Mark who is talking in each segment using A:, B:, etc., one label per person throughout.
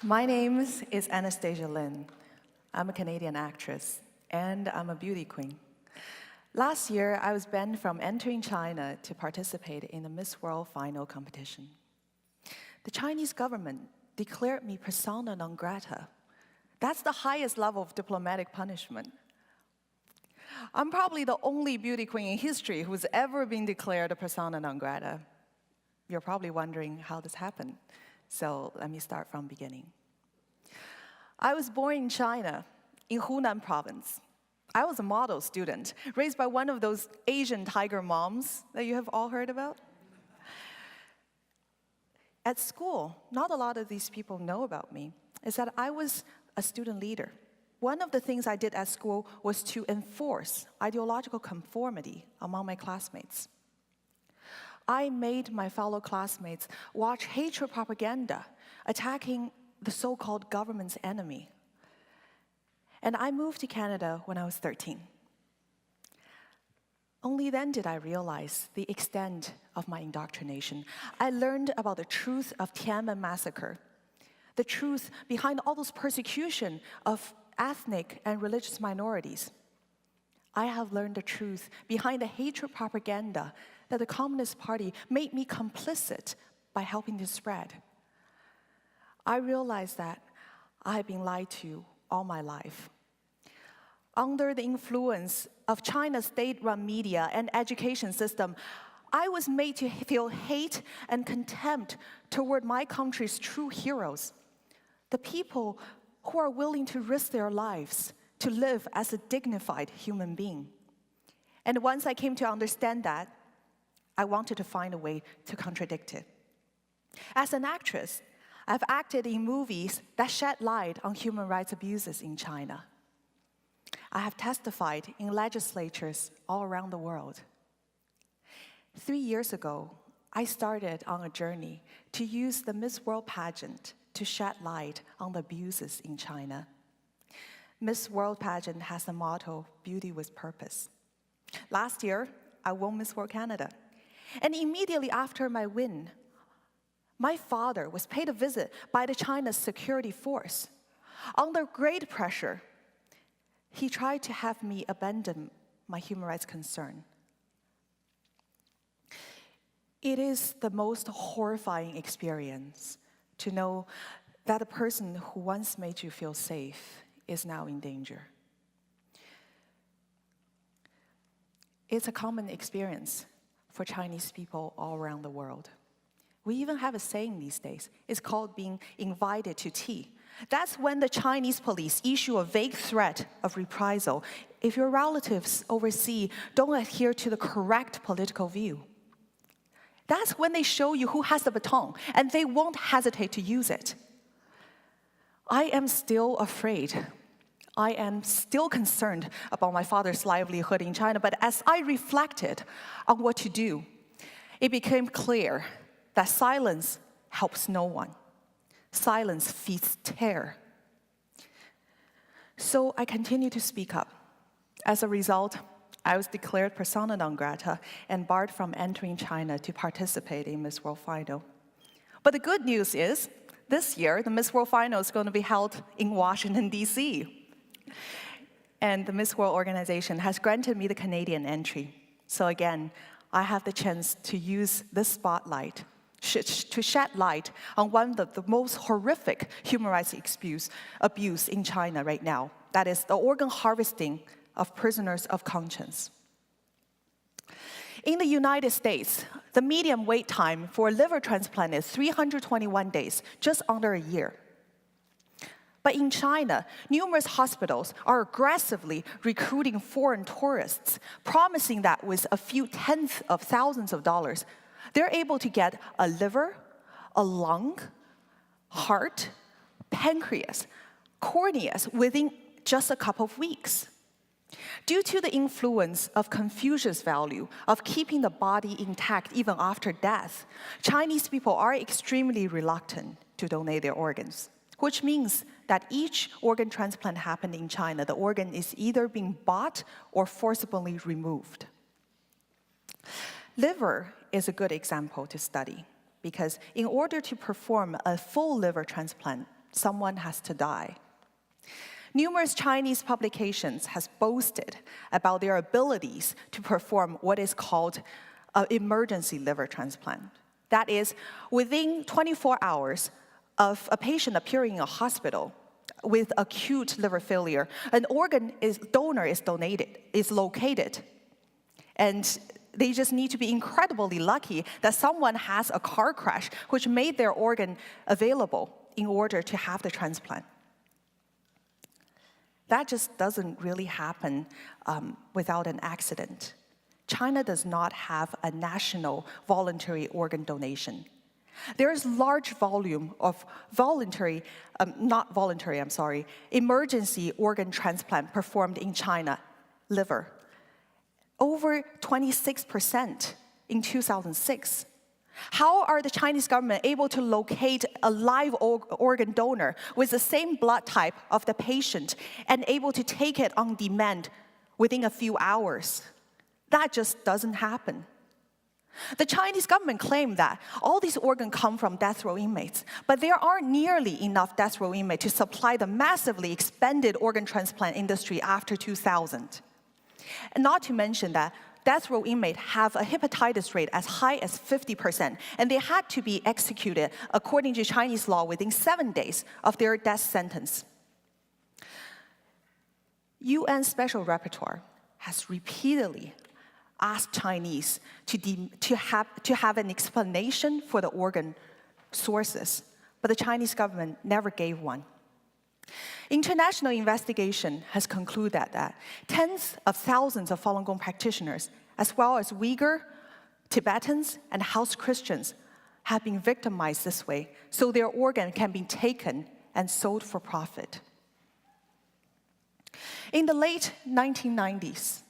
A: My name is Anastasia Lin. I'm a Canadian actress, and I'm a beauty queen. Last year, I was banned from entering China to participate in the Miss World final competition. The Chinese government declared me persona non grata. That's the highest level of diplomatic punishment. I'm probably the only beauty queen in history who's ever been declared a persona non grata. You're probably wondering how this happened. So let me start from the beginning. I was born in China, in Hunan province. I was a model student, raised by one of those Asian tiger moms that you have all heard about. At school, not a lot of these people know about me, is that I was a student leader. One of the things I did at school was to enforce ideological conformity among my classmates. I made my fellow classmates watch hatred propaganda attacking the so-called government's enemy. And I moved to Canada when I was 13. Only then did I realize the extent of my indoctrination. I learned about the truth of Tiananmen massacre, the truth behind all those persecution of ethnic and religious minorities. I have learned the truth behind the hatred propaganda that the Communist Party made me complicit by helping to spread. I realized that I had been lied to all my life. Under the influence of China's state-run media and education system, I was made to feel hate and contempt toward my country's true heroes, the people who are willing to risk their lives to live as a dignified human being. And once I came to understand that, I wanted to find a way to contradict it. As an actress, I've acted in movies that shed light on human rights abuses in China. I have testified in legislatures all around the world. 3 years ago, I started on a journey to use the Miss World pageant to shed light on the abuses in China. Miss World pageant has the motto, beauty with purpose. Last year, I won Miss World Canada. And immediately after my win, my father was paid a visit by the China's security force. Under great pressure, he tried to have me abandon my human rights concern. It is the most horrifying experience to know that a person who once made you feel safe is now in danger. It's a common experience for Chinese people all around the world. We even have a saying these days. It's called being invited to tea. That's when the Chinese police issue a vague threat of reprisal if your relatives overseas don't adhere to the correct political view. That's when they show you who has the baton, and they won't hesitate to use it. I am still afraid. I am still concerned about my father's livelihood in China, but as I reflected on what to do, it became clear that silence helps no one. Silence feeds terror. So I continued to speak up. As a result, I was declared persona non grata and barred from entering China to participate in Miss World Final. But the good news is, this year, the Miss World Final is going to be held in Washington, D.C. And the Miss World organization has granted me the Canadian entry. So again, I have the chance to use this spotlight to shed light on one of the most horrific human rights abuse in China right now. That is the organ harvesting of prisoners of conscience. In the United States, the median wait time for a liver transplant is 321 days, just under a year. But in China, numerous hospitals are aggressively recruiting foreign tourists, promising that with a few tens of thousands of dollars, they're able to get a liver, a lung, heart, pancreas, corneas within just a couple of weeks. Due to the influence of Confucius' value of keeping the body intact even after death, Chinese people are extremely reluctant to donate their organs, which means that each organ transplant happening in China, the organ is either being bought or forcibly removed. Liver is a good example to study because in order to perform a full liver transplant someone has to die. Numerous Chinese publications has boasted about their abilities to perform what is called an emergency liver transplant. That is, within 24 hours of a patient appearing in a hospital with acute liver failure, an donor is located. And they just need to be incredibly lucky that someone has a car crash which made their organ available in order to have the transplant. That just doesn't really happen without an accident. China does not have a national voluntary organ donation. There is large volume of emergency organ transplant performed in China, liver. Over 26% in 2006. How are the Chinese government able to locate a live organ donor with the same blood type of the patient and able to take it on demand within a few hours? That just doesn't happen. The Chinese government claimed that all these organs come from death row inmates, but there aren't nearly enough death row inmates to supply the massively expanded organ transplant industry after 2000. And not to mention that death row inmates have a hepatitis rate as high as 50%, and they had to be executed according to Chinese law within 7 days of their death sentence. UN Special Rapporteur has repeatedly asked Chinese to have an explanation for the organ sources, but the Chinese government never gave one. International investigation has concluded that tens of thousands of Falun Gong practitioners, as well as Uyghur, Tibetans, and House Christians, have been victimized this way, so their organ can be taken and sold for profit. In the late 1990s,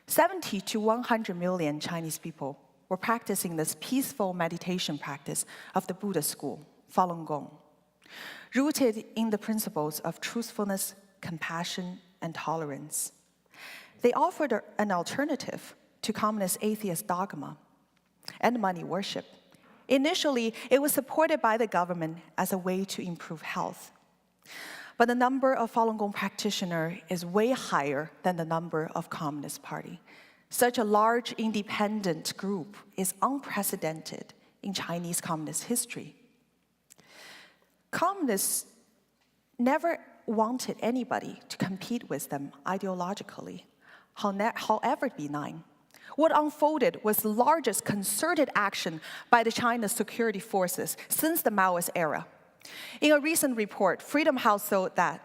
A: 70 to 100 million Chinese people were practicing this peaceful meditation practice of the Buddha school, Falun Gong, rooted in the principles of truthfulness, compassion, and tolerance. They offered an alternative to communist atheist dogma and money worship. Initially, it was supported by the government as a way to improve health. But the number of Falun Gong practitioners is way higher than the number of Communist Party. Such a large independent group is unprecedented in Chinese Communist history. Communists never wanted anybody to compete with them ideologically, however benign. What unfolded was the largest concerted action by the China's security forces since the Maoist era. In a recent report, Freedom House showed that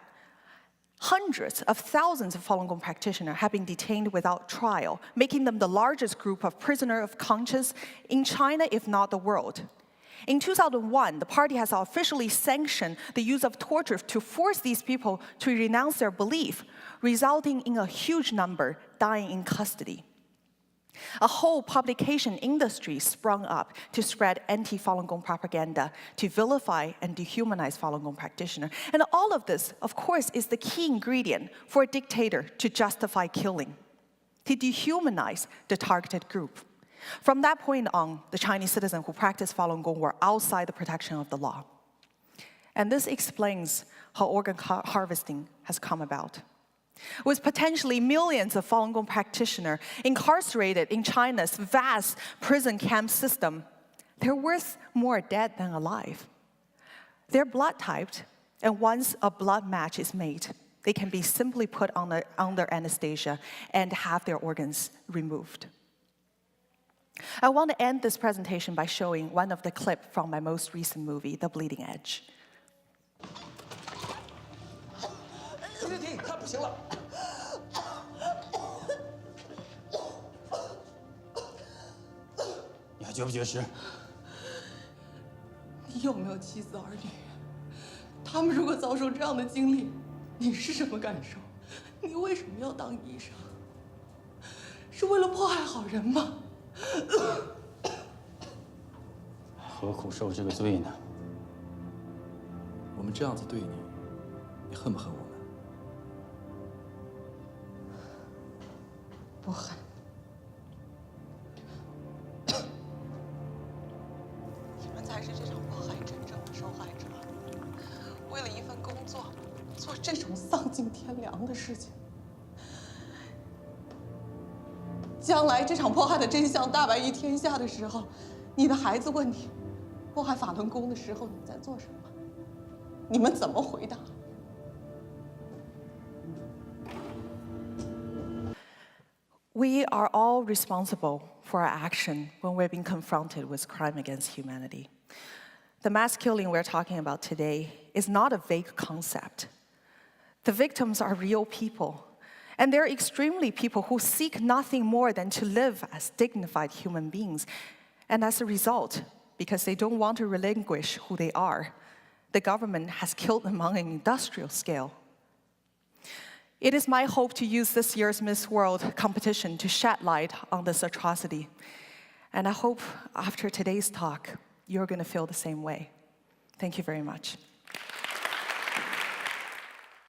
A: hundreds of thousands of Falun Gong practitioners have been detained without trial, making them the largest group of prisoners of conscience in China, if not the world. In 2001, the party has officially sanctioned the use of torture to force these people to renounce their belief, resulting in a huge number dying in custody. A whole publication industry sprung up to spread anti-Falun Gong propaganda, to vilify and dehumanize Falun Gong practitioners. And all of this, of course, is the key ingredient for a dictator to justify killing, to dehumanize the targeted group. From that point on, the Chinese citizens who practiced Falun Gong were outside the protection of the law. And this explains how organ harvesting has come about. With potentially millions of Falun Gong practitioners incarcerated in China's vast prison camp system, they're worth more dead than alive. They're blood typed, and once a blood match is made, they can be simply put under Anastasia and have their organs removed. I want to end this presentation by showing one of the clips from my most recent movie, The Bleeding Edge.
B: 停，他不行了。你还绝不绝食？
C: 你有没有妻子儿女？他们如果遭受这样的经历，你是什么感受？你为什么要当医生？是为了迫害好人吗？
B: 何苦受这个罪呢？
D: 我们这样子对你，你恨不恨我们？
C: 不恨。你们才是这场迫害真正的受害者。为了做这种丧尽天良的事情。将来这场迫害的真相大白于天下的时候，你的孩子问你，迫害法轮功的时候你在做什么？你们怎么回答？
A: We are all responsible for our action when we're being confronted with crime against humanity. The mass killing we're talking about today is not a vague concept. The victims are real people, and they're extremely people who seek nothing more than to live as dignified human beings. And as a result, because they don't want to relinquish who they are, the government has killed them on an industrial scale. It is my hope to use this year's Miss World competition to shed light on this atrocity. And I hope after today's talk, you're going to feel the same way. Thank you very much.